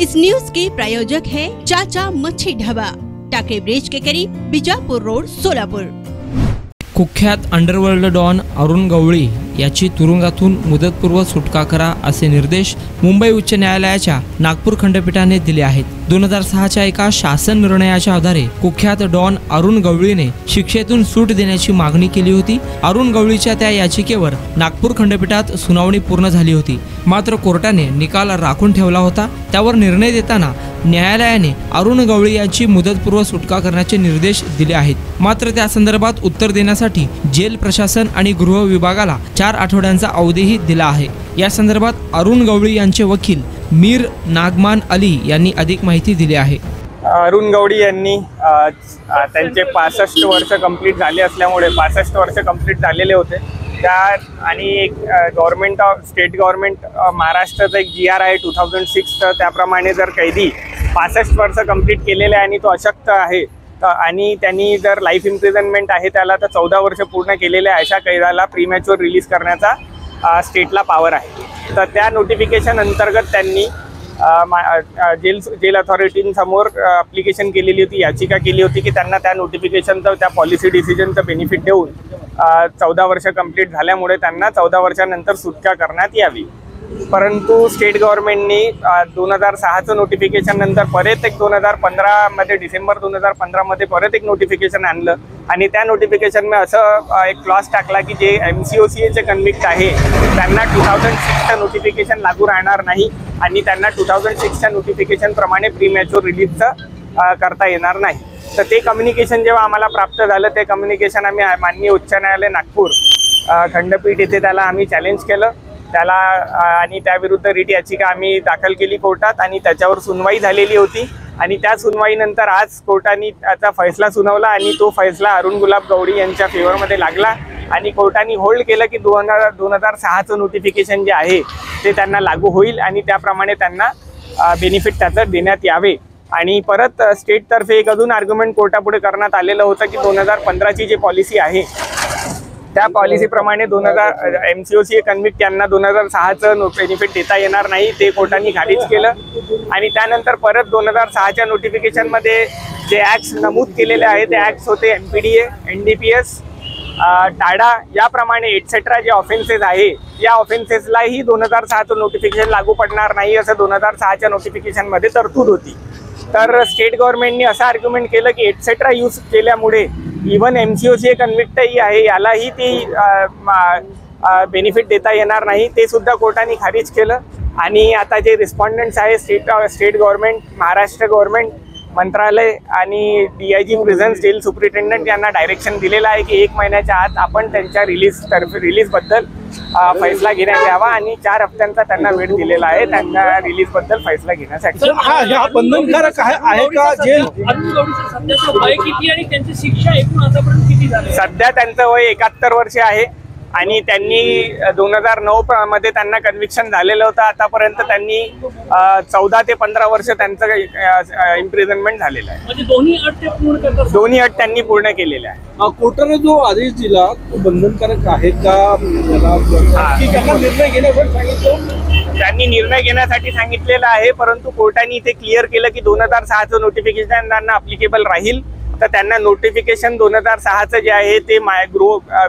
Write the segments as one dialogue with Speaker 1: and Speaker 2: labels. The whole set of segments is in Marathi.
Speaker 1: इस न्यूज के प्रायोजक है चाचा मच्छी ढाबा, टाकळी ब्रिज के करीब, बीजापुर रोड, सोलापुर।
Speaker 2: कुख्यात अंडरवर्ल्ड डॉन अरुण गवळी याची तुरुंगातून मुदतपूर्व सुटका करा असे निर्देश मुंबई उच्च न्यायालयाच्या नागपूर खंडपीठाने दिले आहेत। 2006च्या एका शासन निर्णयाच्या आधारे कुख्यात डॉन अरुण गवळीने शिक्षेतून सूट देण्याची मागणी केली होती। अरुण गवळीच्या त्या याचिकेवर नागपूर खंडपीठात सुनावणी पूर्ण झाली होती, मात्र कोर्टाने निकाल राखून ठेवला होता। त्यावर निर्णय देताना न्यायालयाने अरुण गवळी यांची मुदतपूर्व सुटका करण्याचे निर्देश दिले आहेत, मात्र त्या संदर्भात उत्तर देण्यासाठी जेल प्रशासन आणि गृह विभागाला 4 आठवड्यांचा अवधीही दिला आहे। या संदर्भात अरुण गवळी यांचे वकील मीर नागमान अली यांनी अधिक माहिती दिली आहे।
Speaker 3: अरुण गवळी यांनी त्यांचे 65 वर्ष कंप्लीट झाले असल्यामुळे 65 वर्ष कंप्लीट झालेले होते त्या आणि एक गव्हर्नमेंट ऑफ स्टेट गव्हर्नमेंट महाराष्ट्राचा एक GR आहे 2006 तर त्याप्रमाणे जर कैदी 65 वर्ष कंप्लीट केलेले आणि तो अशक्त आहे आणि त्यांनी जर लाईफ इम्प्रिझनमेंट आहे त्याला तर 14 वर्ष पूर्ण केलेले अशा कैद्याला प्रीमॅच्युअर रिलीज करण्याचा स्टेटला पॉवर आहे। तर त्या नोटिफिकेशन अंतर्गत त्यांनी जेल अथॉरिटींसमोर ॲप्लिकेशन केलेली होती, याचिका केली होती की त्यांना त्या नोटिफिकेशनचं त्या पॉलिसी डिसिजनचं बेनिफिट देऊन 14 वर्ष कंप्लीट झाल्यामुळे त्यांना 14 वर्षानंतर सुटका करण्यात यावी। परंतु स्टेट गव्हर्नमेंटनी 2006चं नोटिफिकेशन नंतर परत एक 2015 मध्ये डिसेंबर 2015 मध्ये परत एक नोटिफिकेशन आणलं आणि त्या नोटिफिकेशनने असं एक क्लॉज टाकला की जे MCOCAचे कन्व्हिक्ट आहे त्यांना 2006चं नोटिफिकेशन लागू राहणार नाही आणि त्यांना 2006च्या नोटिफिकेशन प्रमाणे प्रीमॅच्युअर रिलीजचं करता येणार नाही। तर ते कम्युनिकेशन जेव्हा आम्हाला प्राप्त झालं ते कम्युनिकेशन आम्ही माननीय उच्च न्यायालय नागपूर खंडपीठ येथे त्याला आम्ही चॅलेंज केलं त्याला आणि त्याविरुद्ध रिट याचिका आम्ही दाखल केली कोर्टात आणि त्याच्यावर सुनवाई झालेली होती आणि त्या सुनवाईनंतर आज कोर्टाने त्याचा फैसला सुनावला आणि तो फैसला अरुण गुलाब गवळी यांच्या फेवरमध्ये लागला आणि कोर्टाने होल्ड केलं की 2006चं नोटिफिकेशन जे आहे ते त्यांना लागू होईल आणि त्याप्रमाणे त्यांना बेनिफिट त्याचं देण्यात यावे। आणि परत स्टेटतर्फे एक अजून आर्ग्युमेंट कोर्टापुढे करण्यात आलेलं होतं की 2015ची जी पॉलिसी आहे त्या पॉलिसीप्रमाणे MCOCA कन्व्हिक्ट यांना 2006चं बेनिफिट देता येणार नाही, ते कोर्टाने खारिज केलं आणि त्यानंतर परत 2006च्या नोटिफिकेशनमध्ये जे ॲक्ट्स नमूद केलेले आहे ते ॲक्ट्स होते MPDA, NDPS, टाडा याप्रमाणे एटसेट्रा जे ऑफेन्सेस आहे या ऑफेन्सेसलाही 2006चं नोटिफिकेशन लागू पडणार नाही असं 2006च्या नोटिफिकेशनमध्ये तरतूद होती। तर स्टेट गव्हर्नमेंटने असं आर्ग्युमेंट केलं की एटसेट्रा यूज केल्यामुळे इव्हन MCOCA कन्व्हिक्टही आहे यालाही ती बेनिफिट देता येणार नाही, ते सुद्धा कोर्टाने खारिज केलं आणि आता जे रिस्पॉन्डंट्स आहे स्टेट गव्हर्नमेंट, महाराष्ट्र गव्हर्नमेंट, मंत्रालय आणि DIG प्रिझन्स जेल सुपरिटेंडंट यांना डायरेक्शन दिलेलं आहे की 1 महिन्याच्या आत आपण त्यांच्या रिलीजबद्दल फैसला घेण्यात यावा आणि 4 हफ्त्यांचा त्यांना वेळ दिलेला आहे त्यांना रिलीजबद्दल फैसला घेण्यासाठी।
Speaker 4: बंधनकारक आहे का जेल?
Speaker 3: सध्या त्यांचं वय 71 वर्ष आहे आणि त्यांनी 2009 मध्ये त्यांना कन्व्हिक्शन झालेलं होतं। आतापर्यंत त्यांनी 14 ते 15 वर्ष त्यांचं इम्प्रिझनमेंट झालेलं आहे।
Speaker 4: म्हणजे
Speaker 3: दोन्ही अट त्यांनी पूर्ण केलेल्या आहे।
Speaker 4: कोर्टाने जो आदेश दिला तो बंधनकारक आहे का? निर्णय घेण्यासाठी सांगितलं,
Speaker 3: त्यांनी निर्णय घेण्यासाठी सांगितलेला आहे, परंतु कोर्टाने इथे क्लिअर केलं की 2006चं नोटिफिकेशन त्यांना अप्लिकेबल राहील तर त्यांना नोटिफिकेशन 2006चं जे आहे ते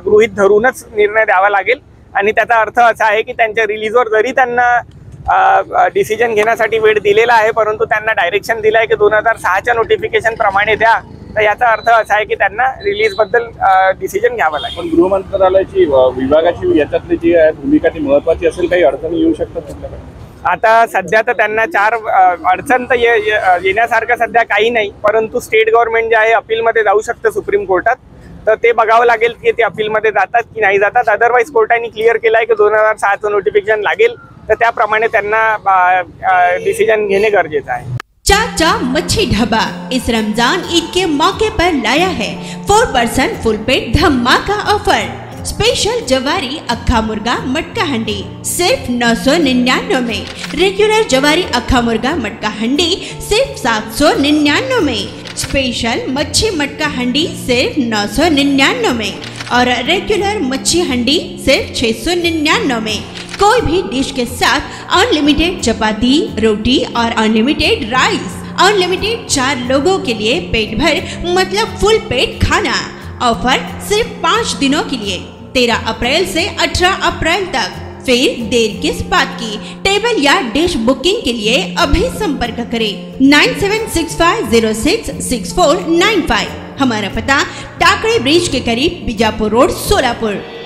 Speaker 3: गृहीत धरूनच निर्णय द्यावा लागेल आणि त्याचा अर्थ असा आहे की त्यांच्या रिलीजवर जरी त्यांना डिसिजन घेण्यासाठी वेळ दिलेला आहे परंतु त्यांना डायरेक्शन दिलं आहे की 2006च्या नोटिफिकेशन प्रमाणे द्या, तर याचा अर्थ असा आहे की त्यांना रिलीजबद्दल डिसिजन घ्यावा लागेल।
Speaker 5: पण गृह मंत्रालयाची विभागाची याच्यातली जी भूमिका ती महत्त्वाची असेल, काही अडचणी येऊ शकतात तुमच्याकडे?
Speaker 3: आता सध्या तर त्यांना 4 अडचण तर येण्यासारखं सध्या काही नाही, परंतु स्टेट गव्हर्नमेंट जे आहे अपीलमध्ये जाऊ शकतं सुप्रीम कोर्टात, तर ते बघावं लागेल की ते अपीलमध्ये जातात की नाही जातात। अदरवाईज कोर्टाने क्लिअर केलं आहे की 2006चं नोटिफिकेशन लागेल तर त्याप्रमाणे त्यांना डिसिजन घेणे गरजेचं आहे।
Speaker 1: चाचा मच्छी ढाबा इस रमजान ईद के मौके पर लाया है 4% फुल पेट धमाका ऑफर। स्पेशल जवारी अक्खा मुर्गा मटका हंडी सिर्फ 999 में, रेगुलर जवारी अक्खा मुर्गा मटका हंडी सिर्फ 799 में, स्पेशल मच्छी मटका हंडी सिर्फ 999 में और रेगुलर मच्छी हंडी सिर्फ 699 में। कोई भी डिश के साथ अनलिमिटेड चपाती, रोटी और अनलिमिटेड राइस। अनलिमिटेड 4 लोगों के लिए पेट भर मतलब फुल पेट खाना। ऑफर सिर्फ 5 दिनों के लिए, 13 अप्रैल से 18 अप्रैल तक। फिर देर किस बात की, टेबल या डिश बुकिंग के लिए अभी संपर्क करें 9765066495। हमारा पता टाकड़ी ब्रिज के करीब बीजापुर रोड, सोलापुर।